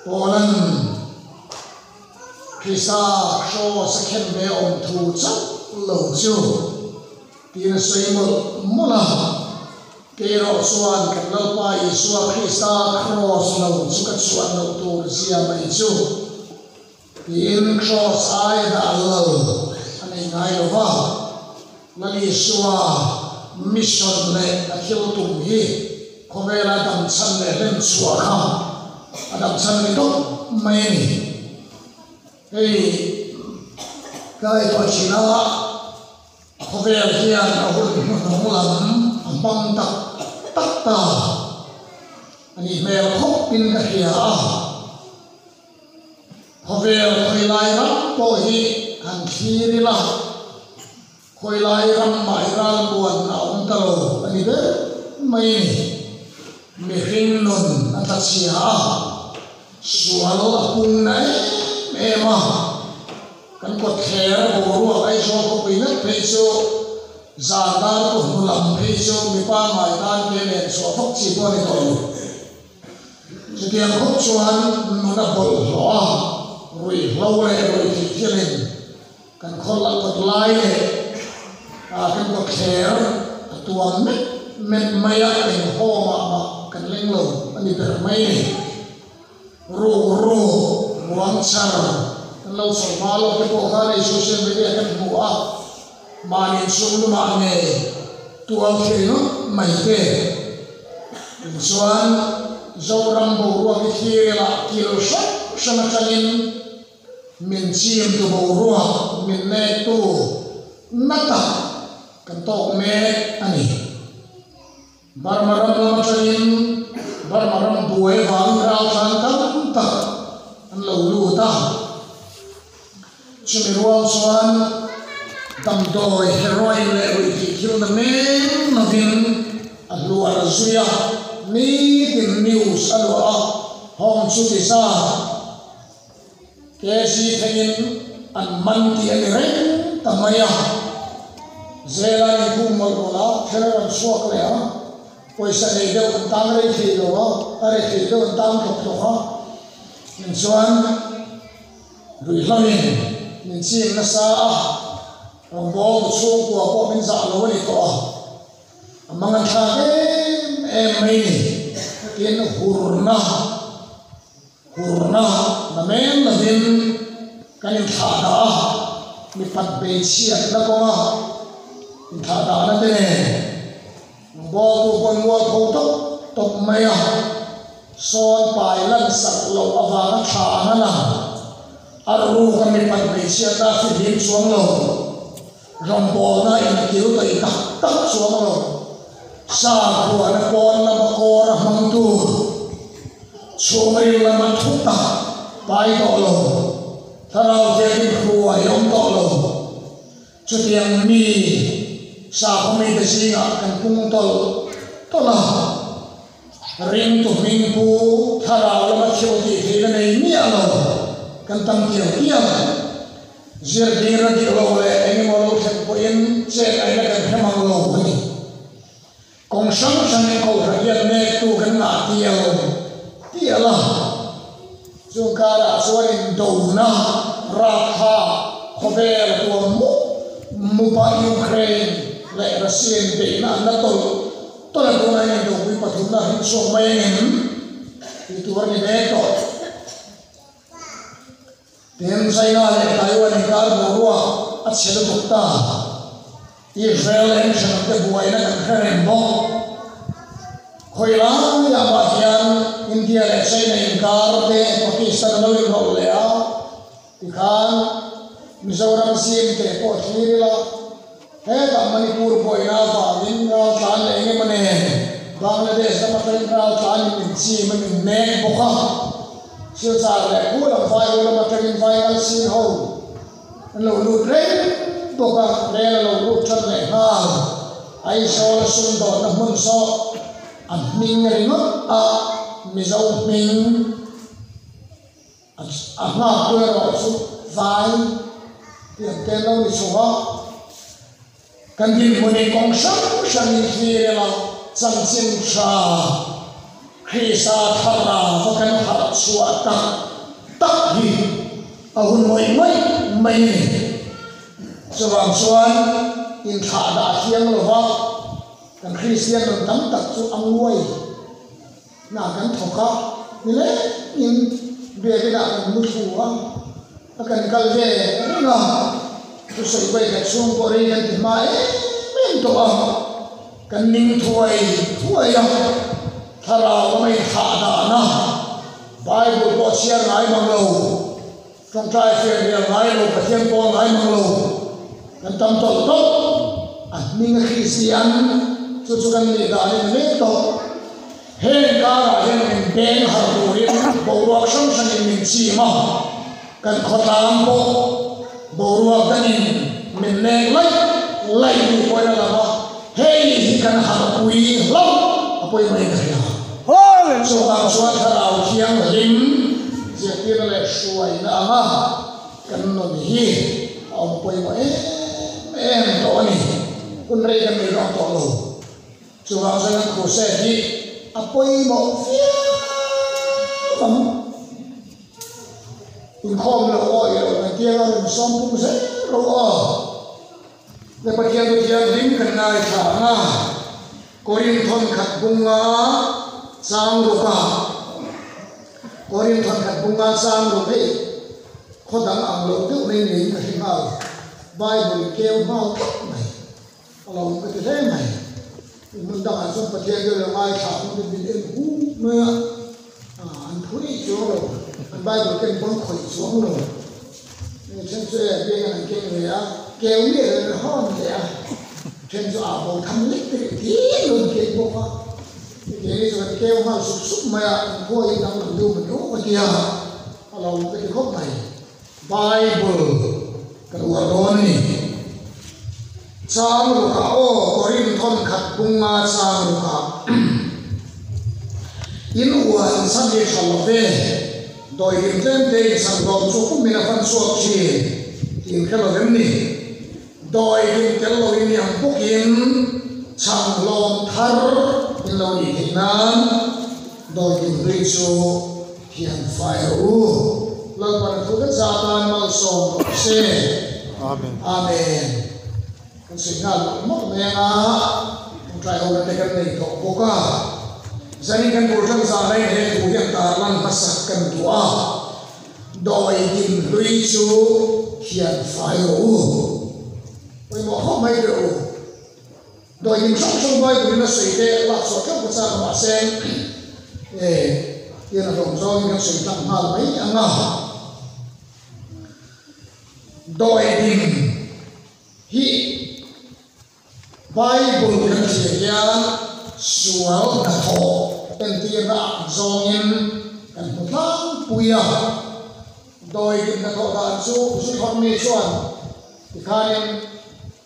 Polan Krista so second day on thu chap lo chu tin sei mola pero suan kan lo pa Yesu Krista cross lo chu ka suan lo tur sia mai chu tin cross ai da lo ani ngai lo va nali suwa mission le akhil tum hi khomela dam chan le len suwa kha adam chan ni to mai ni hey kai to china khovel hian ahul mulam ambang tak ta ani mel khop pin ka hia a khovel khoi lai ram po hi an thiri la khoi lai ram mai ral buan na om ta lo ani be mai me ring non ata chia sualo apung nai me ma kan ko ther bo ru ai so ko pe na pe so zandar ko mulam pe so mi pa mai dan ke le so phok chi ko ni ko chu tiang khop chuan no na bol lo a rui lo le rui ti thianin kan khol la ko lai le kan ko ther tuam met maya en ho ma kan leng lo ani per mai ni ru muang char kan lo so ma lo ke ko ga nei social media kan bu a manin sum lu ma ne tuam ke no mai ke chuan zoram bo ru ki thire la kilo shana chanin min chim tu bo ru min ne tu nata kan tok me ani barmaram lam chanin barmaram buai wang ra than ta an lo lu ta chumi rual chuan tam doi heroi le ui ki thil na me na vin a luar zuya ni tin news alo a hong chu ti sa ke si thengin an man ti ani re tamaya zela ni ku mal rola thera an suak le a poisa nei deuh an tang rei thi lo a are thi deuh an tang thok thok a min chuan rui hlamin min chim na sa a rong bol chung kwa po min za lo ni to a amangan tha em mai ni tin hurna na men na din kanin tha da mi pat be chiat na ko a in tha da na te bo tu kon mo tho tok mai a son pai lan sak lo awang tha na na aru ka mi pat be chiat da fi hin chuang lo rom bo na in kiu to i tak chuang lo sa ko na pon na ma ko ra hang tu chumai la man thu ta pai to lo tharau je ni khuwa yom to lo chu tiang mi sa ko mi de singa kan pung tol to la ring tu ming pu tharau la ma chiu ti thi na nei mi a lo kan tam kiu kiam zir dira di lo le eng mo lo thek po in che ai na kan hemang lo ni kong sang sang ko ra yan ne tu kan na ti ala chung kara chuanin do na ra kha khovel tu mu pa Ukraine le Russia be na to la ko na ni do pi pathum na hin so mai ni tu war ni be to tem China le Taiwan ni kar bo ruwa a chelo dokta Israel en shan te buai na kan khren bo khoi la ya ba hian India le China in kar te Pakistan lo ri ro le a ti khan Mizoram sim te po thiri la he ta Manipur boi na ba min ra tan le nge mane Bangladesh na patrin ra tan min chi min me bo kha sil sa le ku la fai lo ma patrin final sin ho lo lu tre to ka le lo lu chan le ha ai so sun do na mun so an ning ri no a Mizo Ming a nga ko ro su vai tiền tên đâu đi số cần đi một cái công sức sang đi khi là sang xin sa Krista thara và kan har suat tak hi ahun moi mai sawang suan in tha da thiang lo wa kan Christian lo tam tak chu angwai na kan thoka ni le in be da kan mu thu wa kan kal ve na tu sai bai ka chung ko ri kan ti ma men to a kan ning thuai ya thara wa mai tha da na Bible ko share ngai mang lo trong trai phiền việc ngai lo ka thian ko ngai mang lo kan tam to to ning Christian chu kan ni da ni me to he ka ra hen min beng har du rin bo wa sang sang min chi ma kan khotam bo bo wa kan min ne lai ni ko la ma he kan har pui lo apoi mai ka ya so ang suat harau thiang lim je pira le suai na ha kan no hi ang poi mo to ni kun rei kan ni to lo so ang sa ko se hi apoi mo fia in khom lo oi lo na tiang ang som pu se ro le pa tiang lim kan nai tha nga korin thon khat bunga sang ruka korin thon khat bunga sang rupe khodang ang lo tu nei nei ka hingal Bible kêu mau mai along ka te mai mun dang an som pathian de mai tha mun bin en hu me an thui cho an Bible ken bon khoi chuang lo ne chen se be an ken le a kêu ni le hon le a chen cho a bo tham lik te ti lun ke bo ka ke so kêu mal sup sup ma ya ko i dang lu mun no ka dia along ka te khop mai Bible ka wa ron ni sang ruka korin thon khat bunga sang ruka in uan san ye khalve doi him ten te sang dom chu kum mina fan suak chi tin khalo vem ni doi him tel lo in yang pukin chang lom thar in lo ni hinan doi him ri chu hian fai u lal pan thu ka satan mal som se amen kan signal mo me nga try over te kan nei to boka zani kan burjang za nei he tu yang tar lan masak kan tua doi din lui chu hian fai u oi mo ho mai do doi din song song bai bu na sei de la so ka bu sa ma sen yana dong zo yang sei tam hal mai anga doi din hi Bible kan siya sual na ho pentira zongin kan putang puya doi din na ho dan su thon mi chuan tikanin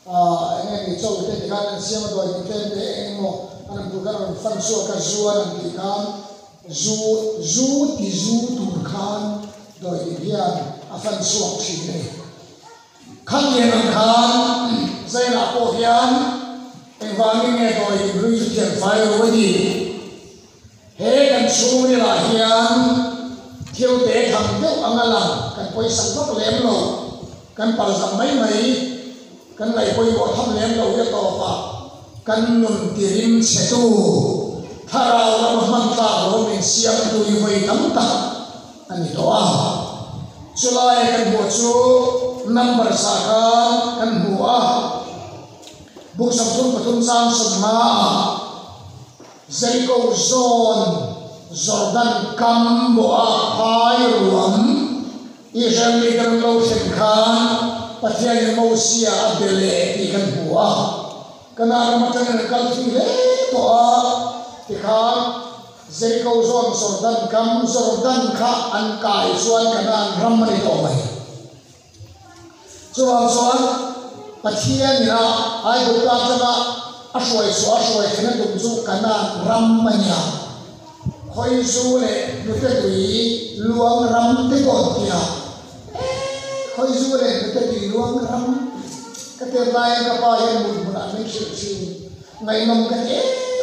enge ni chau te tikanin siam doi din te te engmo anam tu kan fan su ka zuan tikan zu tur khan doi din hian a fan su chi ne khang yen khan zai na po hian vang nghe rồi lui thực hiện phải rồi gì hết cần số đi là hiền thiếu tế thằng thiếu ăn làm cần quay sản xuất lém rồi cần bảo rằng mấy cần lại quay bỏ thăm lém rồi cái tàu phà cần nôn tiền sẽ tu thà nào là một măng ta rồi mình xem tôi về nắm ta anh ấy đó cho lại cần mua số number saka cần mua buk sabun patung sang semma Jericho zone Jordan Kamboa Pai Ruam Israel Ligan Lotion Khan Patian Mosia Abele Ikan Bua Kana Matan Kalfi Toa Tikhan Jericho zone Jordan Ka Ankai Suan Kana Ramani Tomai Suan Pathian na ai go ka chana asoi thena dum chu kana ram manya khoi su le nu te tui luang ram te ko tia khoi su le nu te tui luang ram ka te lai ka pa yan mu na me chi ngai nom ka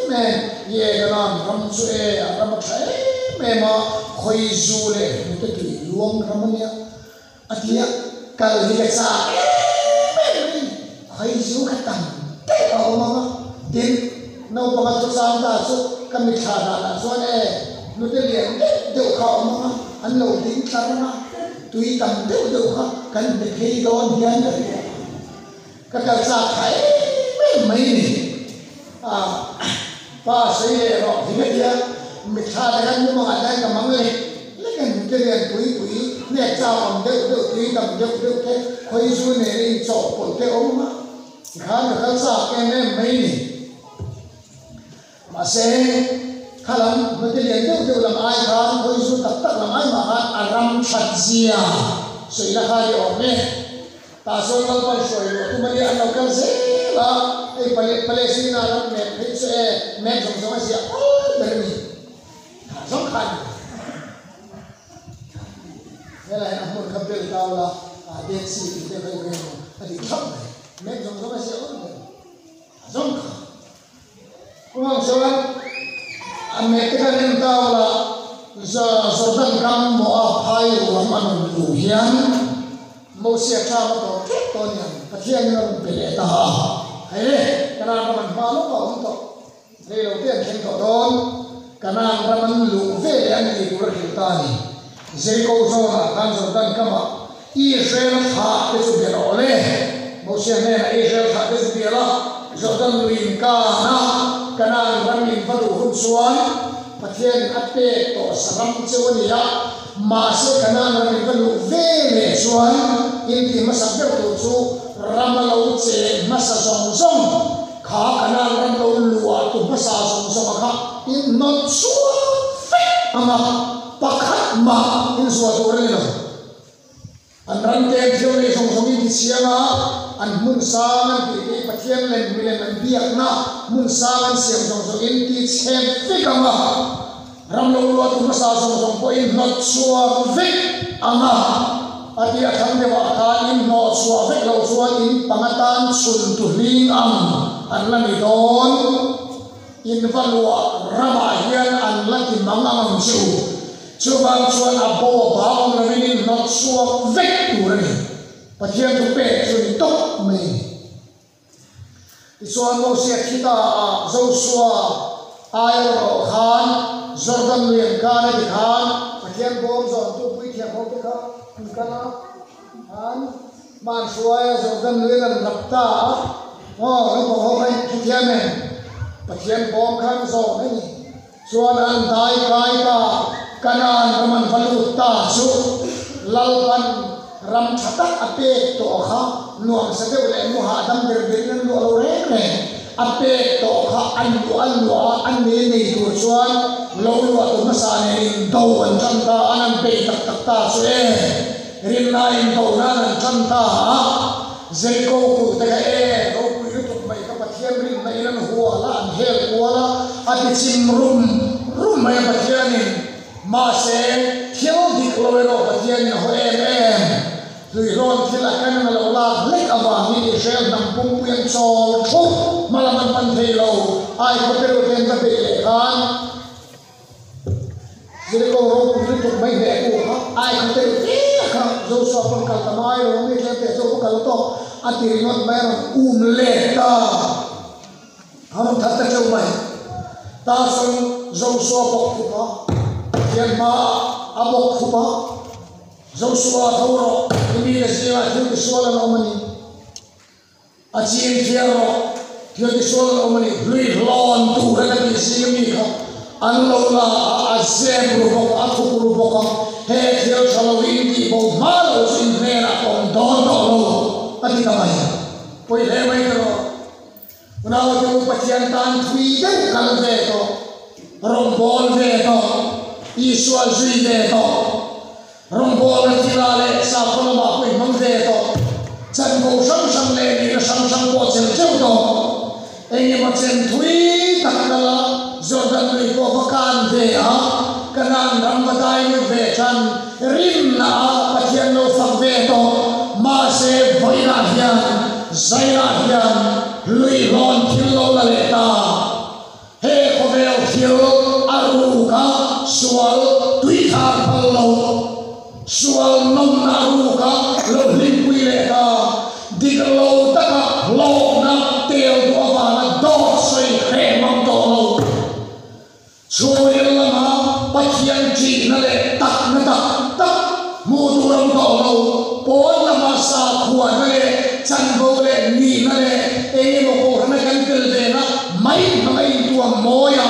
me ye ganan ram chu e ram thai me ma khoi zu le te tu luang ramania atia kal hi ka sa khoi zu ka tam te o ma din no pa ka sa ta su ka mi tha na so ne nu te lian de kha o ma an lo din ta na tui tam de kha kan de khei don hian ka ka sa thai mai ni pa sei ro hi dia mi tha da kan mu ma dai ka mang le kan te lian tui ne cha om de tui tam de ke khoi su ne ri cho po te o ma khan ka sa ke ne mai ni mà sẽ khá lắm với cái liền đều làm ai khá thôi dù tất làm ai mà hát aram chặt zia sợi là khai đi ổn nè ta số năm phần sợi rồi tu mới ăn đâu cái gì là cái Palestine là mẹ thấy sẽ mẹ giống giống gì đấy mi giống khai thế này là một cặp đôi tao là điện sĩ thì phải cái thì thấp này mẹ giống gì giống khai Kumang sawan, Amerika ni tahu la, Jordan kam moa pai uam anu luhian, mau siap sama to yang, patian yang beli taha, hei, kerana man malu kau untuk, lelo tian ken kau don, kerana man luve yang di luar kita ni, Jericho zona kan Jordan kama, Israel hak itu beroleh, mau siap ni Israel hak itu berlah, Jordan luin kana. Kanang ramin baru hunsuan, patien ape to saram cewanya, masih kanang ramin baru vele suan, inti masa bertuju ramalau ce masa song, kah kanang ramalau luar tu masa song kah in not suan, ama pakat ma in suatu rela, anran teori song ini siapa? An mun sangan di patien len milen biak na mun sangan siam song inti chem fikama ramlo lo tu masa song point not sure fik anga ati athang de wa ka in no sure fik lo sure in pangatan sun tu ling am an la ni don in valua rama hian an la ki mangang chu bang chuan abo ba om la in not sure fik tu ri patien tu pe chu tok me isuan mo sia kita Joshua ayro khan Jordan lian kan di khan patien bom zon tu pui thia ho ka kana han man suaya Jordan lian rapta ho kai thia me patien bom khan zo ni suan an dai kai ka kanan raman valu ta su lalpan ram chatak ape to kha nuam sa de le mu ha dam der der nan lo re ne ape to kha an ne nei tu chuan lo to ma sa ne in do an cham ta anan pe tak ta su e rin na in do na an cham ta Jericho ku te ga e ro ku yu tu mai ka pathian rin na ilan huwa la an hel wala ati chim rum mai pathian in ma se thiau dik lo ro pathian in ho em Tui ron thila kan na lo la lek awa ni Israel nam pung yang chol thuk malaman pan thei lo ai ko pero ten ta pe kan Jericho ro ku tu mai he ku ha ai ko te ka zo so pon kal ta mai ro ni te zo kal to ati not mai ron le ta ham that ta chau mai ta son zo so pok ku pa yan ma abok ku pa Joshua thoro ini siwa tu soalan omani achin fiero tu soalan omani lui lon tu rela ki simi ka anlo la azem rubo aku rubo ka he fiero chalo ini bo malo sin nera kon don lo ati ka mai poi le mai ro unawa tu pacian tan thui de kan ve to rombol ve to iswa zui ve to Rombol na tilale sa kono ma ko mang de to chan ko sang le ni na sang ko chen cheu to ei ma chen thui tak la Jordan ri ko vakan de a kanan ram badai ni ve chan rim na pathian no fak ve to ma se voina hian zaina hian lui lon thil lo la le ta he ko ve thiêu aruka sual tui thar palo sual nom aruka lo limpui le ka diglo taka lo na tel do avana do soi khe mang do lo chuil lama pathian chi na le tak na tak mu turam do lo pon lama sa khuan na le chan bo le ni na le e mo ko na kan tel de na mai tua moya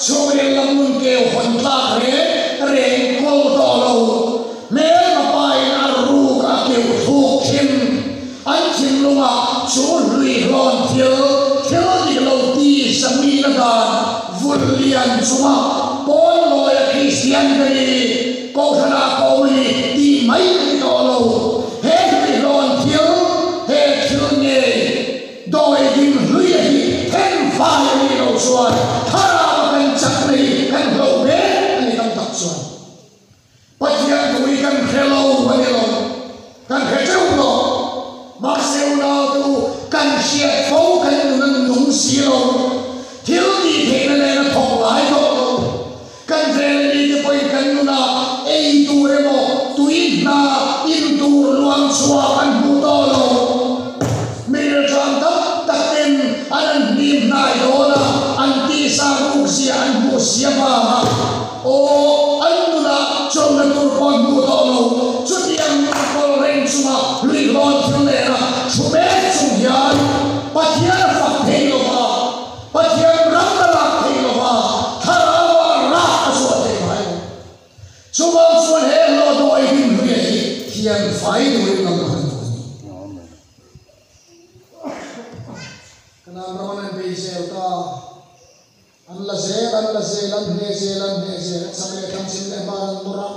chuil lamun ke hon tla re kol do lo me ma pai na ru ka ke thu kim an chim lunga chu lui lon thiel ni lo ti sami na ga vul lian chuma pon loya christian ni ko thana ko ni ti mai ni do lo he lui lon thiel he thiel ni doi dim lui hi ten fai ni lo chuan thara kan chak nei kan lo be ani tam tak chuan pathian tui kan khelo ani lo kan khecheu lo ma seu na tu kan sia fo kan nung si lo thiếu gì thế này là thòng lái rồi cần về đi cái bơi cần na ai tu em mo tu in na in tu luang xóa ăn bu to rồi mình chọn tất tên anh niệm này đó là anh ti sa cũng xia anh bu xia ba ô anh na trong là tu con bu to rồi chút đi ăn con lên xóa lụy lon thiếu này là chú bé chú già bắt hiền phát hiện rồi pathian ram la thei lo wa tharawa ra aso thei mai chuwa chuan he lo do ai din hui hi thian fai do lam han kana ramanan be sel ta an la se lan he se samle tham sim le ba nura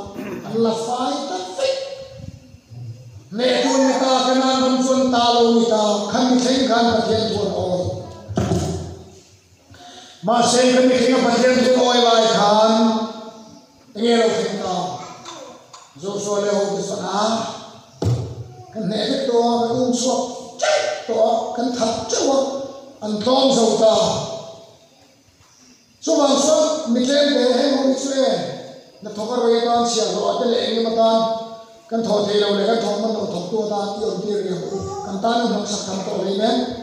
an la fai ta fi ne kun ne ta kana nam chuan ta lo ni ta khan thei kan pathian chuan o mà xem cái mình thấy cái chuyện tôi lại khan nghe đâu thấy ta dù sao leo cái phần á cái này cái to cái suốt chết to cái thật chứ anh tom dầu ta số bằng số mình lên để hay không biết chuyện nó thọ cái rồi ta xia rồi cái lệ như mà ta cái thọ thì đâu này cái thọ mình thọ tua ta tiêu tiêu nhiều cái ta nó sắc thằng to này nè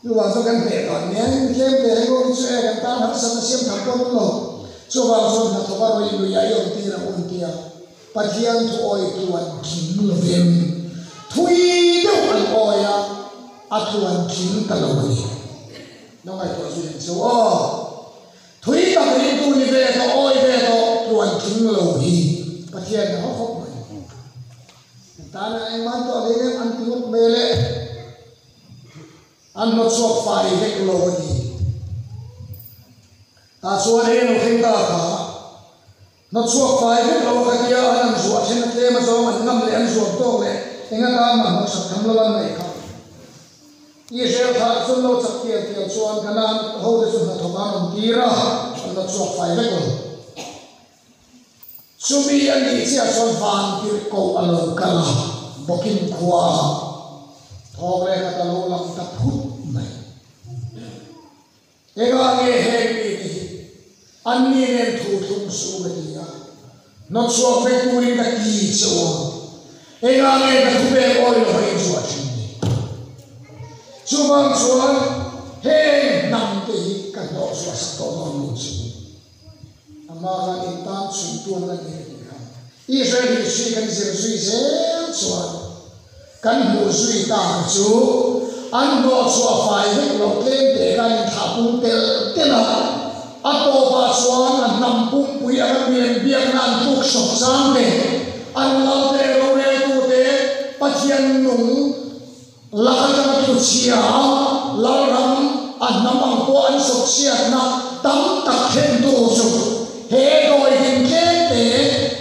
lu vào số căn thể còn nhé thêm để hay có chuyện cái ta hấp dẫn xem thằng con nó số vào số là thọ vào rồi người ấy ông ti là ông tia pathian thôi tuan kim là viên thui đâu anh oi à tuan kim ta lâu đi nó ngay tuan chuyện số thui ta cái tu ni về to oi về to tuan kim lâu đi pathian nó khóc mày ta là anh mang to lấy anh tiếng mê lệ anh nó suốt phải cái lô gì ta suốt đây nó không ta cả nó suốt phải cái lô cái kia anh suốt trên cái mà số mình ngâm lên suốt to lên tiếng anh ta mà nó sắp thấm lo này không Israel thà xuân lâu sắp kia kia suốt cái nào hầu để xuân là thằng anh đi ra nó suốt phải cái lô suy anh đi xe xuân vàng kia cầu anh lâu cả bốc kim qua thọ lệ cái lô làm tập hút này cái nghe hệ đi anh đi nên thu thung su cái gì à nó xóa phải cùi cái gì xóa cái nghe cái thu về ôi là phải xóa chuyện gì xóa bằng xóa hệ nằm thì cái đó xóa sắc đó nó luôn xóa ama cái in tan xung tuôn cái gì không Israel suy cái gì suy dễ xóa kan mu sui ta chu an do chua fai hek lo tlem te kan tha pung tel tela ato pa chuan an nam pung pui a mian biak nan tuk sok sang te an lo te ro re tu te pathian nung la ka tu chia la ram an nam ang ko an sok sia na tam tak khen tu chu he doi hin khen te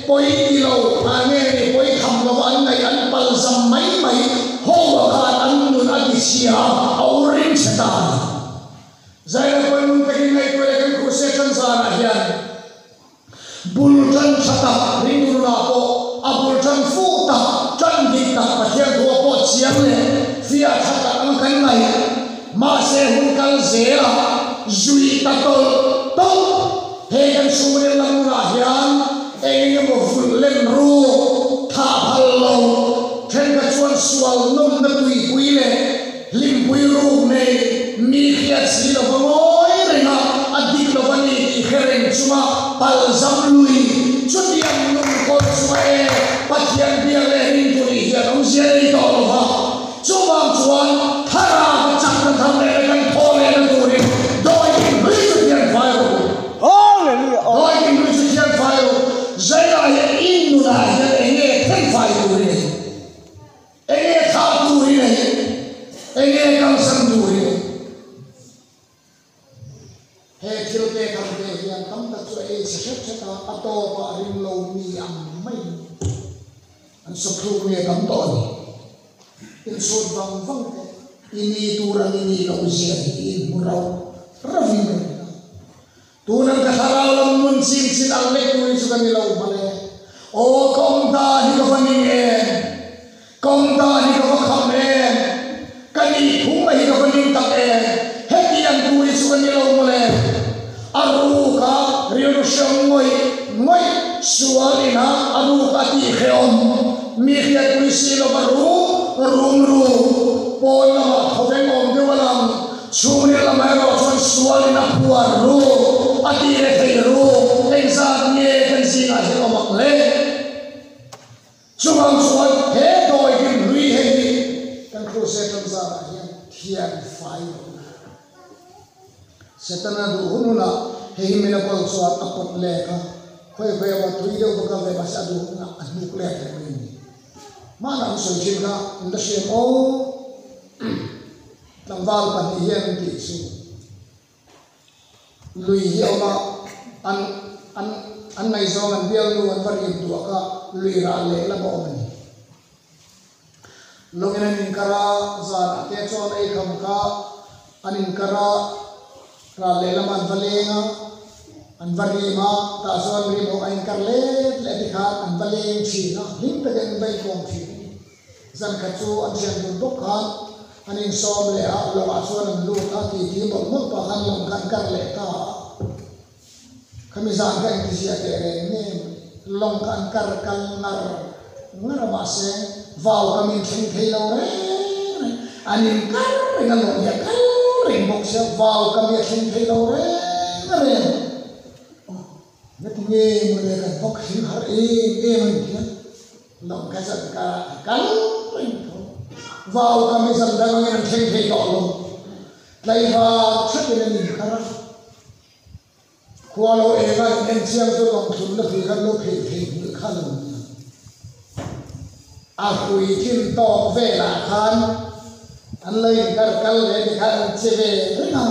poi ti lo a nge ni poi kham lo an ngai an pal sam mai hô khan an nun a ti sia au ring setan zai la poi mun takin ngai ko le kan session sa na hian bultan sata ring na ko a bultan fu ta chan dik ta pathian ko po chiang le fia thata ang kan ngai ma se hun kal zera zui ta tol to he kan sumre lam na hian enge mo ful len ru tha phal lo then ka chuan sual nom na tui pui le lim pui ru ne mi khia si lo ngoi renga adik lo bani ki khereng chuma pal zam lui chutiam nom ko chuma e pathian bia le rin turi hian om sia ri to lo ha chuma chuan thara chak na tham le kan thole na turi doi kin lui chutian phai ro doi kin lui chutian phai ro zai la ye in nu na ye enge ten phai turi enge tha turi ne enge kang sam turi he thil te kam te hian tam ta chu e se ta ato pa rin lo mi am mai an so thru me kam to ni in so bang bang ini turang ini ka usia in murau ravi tu nang ka harau lam mun sin sin al lek tu su kan lo bale o kom ta hi ka paning e kom ta hi ka kham e kani thum hi ka paning tak e heti an tu su kan lo bale aru ka riu shong ngoi sualina aru ka ti kheom mi khia tu si lo baru rum pol na thobeng om de walam chumre la mai ro chon sualina puar ru ati re thei ru engza nie kan si na he omak le chumang sual he doi kin lui he kan kro se tan za hian thian fai setana du hununa he himena pol suat apot le ka khoi khoi wa tui de ba ka ve ba sa du na anuk le ka ni mana so jin ka inda she o tang wal pa ni yen ti su lui hi oma an nai zo an bial lu an vari tu ka lui ra le la bo ni longena nin kara za te chon ai kham ka anin kara ra le la man valenga an vari ma ta so ri bo ai kar le ti kha an valeng chi na him pe den bai kong chi zan ka chu an chen du dok khan anin som le a lo a chuan an lu ka ti bo mo pa han long kan kar le ka khami zan ka ti sia te re ne long kan kar kal ngar ma se vào ka min thing thei lo re anin kar nga lo ya kar ring bok se vào ka min thing thei lo re re ne ti nge mo le ka bok hin har e man ti long ka sa ka kal ring vào ka mi san da nge thing thei lo lo lai va chat ne ni khara khwalo e ga en chiang to long thun na phi kan lo phe phe kha lo a hui thin to ve la khan an lei kar kal le ni khan che ve na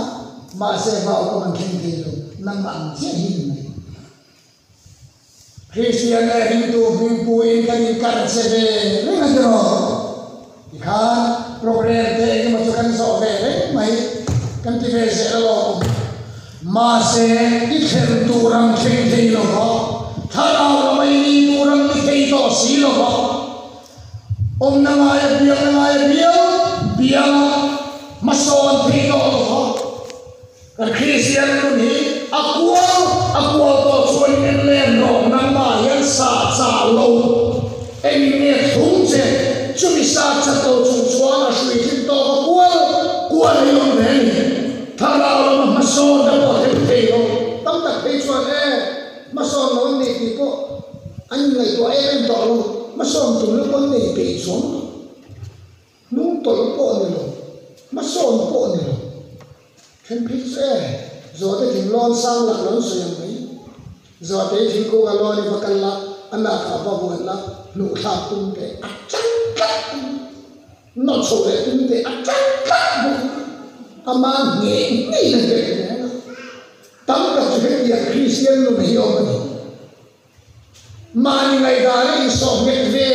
ma se vào ko man thing thei lo nan man che hin mai Christian le hindu himpu in kan kar che ve na jo khan program te ke ma chu kan so ve mai kan ti ve se lo ma se i khen turam thing thei lo ho thara lo mai ni turam ni thei to si lo ho om nangaya biang mason thei to ho kan Christian lu ni aqua to chuan en le no nang ma yan sa lo en me thum che chumi sa cha to chu chuan a shui thim to kual lo ne thara lo mason da to thei lo tam tak thei chuan e mason lo ni ti ko an ngai to em to lo mà son tụi nó con này bị xuống nung tụi nó con này rồi mà son con này rồi khen phít xe rồi tới thỉnh lon sang lạc lon sườn mấy rồi tới thỉnh cô gà lon đi vào căn lạc anh đã khảo vào buồn lạc nụ thảo tung cái ắt chắc nó sổ để tung cái ắt chắc ama nghe là cái tắm cả cái việc Christian luôn hiểu mà mani ngai da ni so nget ve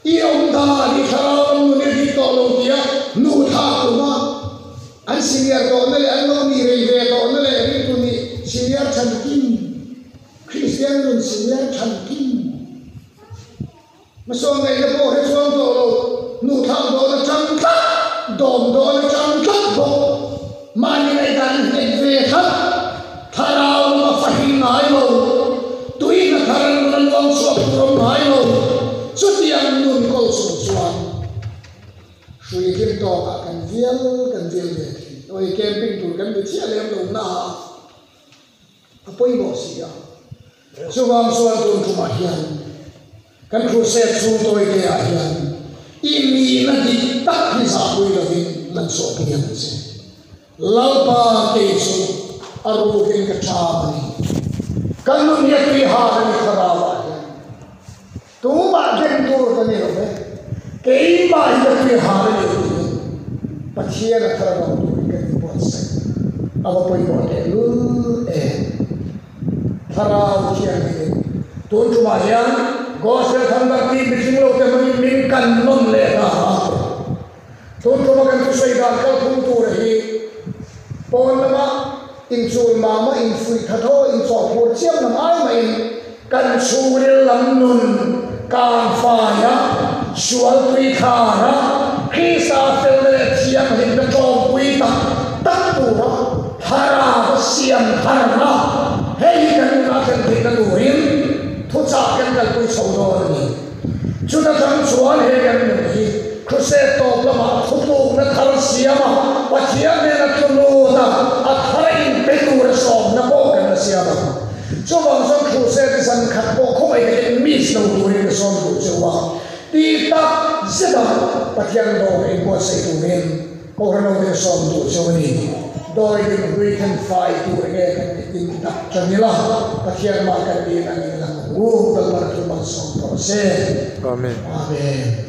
i om da ni khao nu ne di to lo dia nu tha tu ma an senior to ne le an lo ni re ve to ne le ri tu ni senior chan kim Christian nun senior chan kim ma so ngai le bo he so to lo nu tha do na chan ta dom do na chan ta bo mani ngai da ni ve kha tharau ma fahin ngai lo tui na tharan nan long suak rom ngai lo chutiang nun ko su chuan sui kim to ka kan vial le oi camping tur kan bi chia lem lo na apoi bo sia chuwang suan tun tu ma hian kan khu se chu toi ke a hian imi na di tak ni sa pui lo hin lan so pian se lalpa ke su aru hin ka cha ni kan nun ye ti ha ni kharawa tu ba den tur ta ni lo be ke ba ye ti ha ni pachia na kharawa tu ke ni bo se aba poi bo te lu e kharawa chia ni tun tu ma hian gospel thanda ti bising lo te min kan non le na tun tu ma kan tu sei dan kal thum tu rahi pon ma in chul ma ma in fui thatho in so phur chiam na mai mai kan suril lam nun ka fa ya sual pri khara khisa fel le chiam hin na chong pui ta tak tu ra hara siam harna hei kan na kan thi kan urin thu cha kan kal pui so do ni chu ta kan sual he kan ni khuse to lama thu tu na thal siama pachia ne na tu no na a thara in pe tu ra som na ko kan siama chu bang som khuse ti san khat ko khoi ke mi so tu ri som tu chu wa ti ta zeda pathian do ke ko se tu ren ko ra no de som tu chu ni doi din we can fight tu ke in ta chanila pathian ma ka di na ni la u ta ma tu ma som to se amen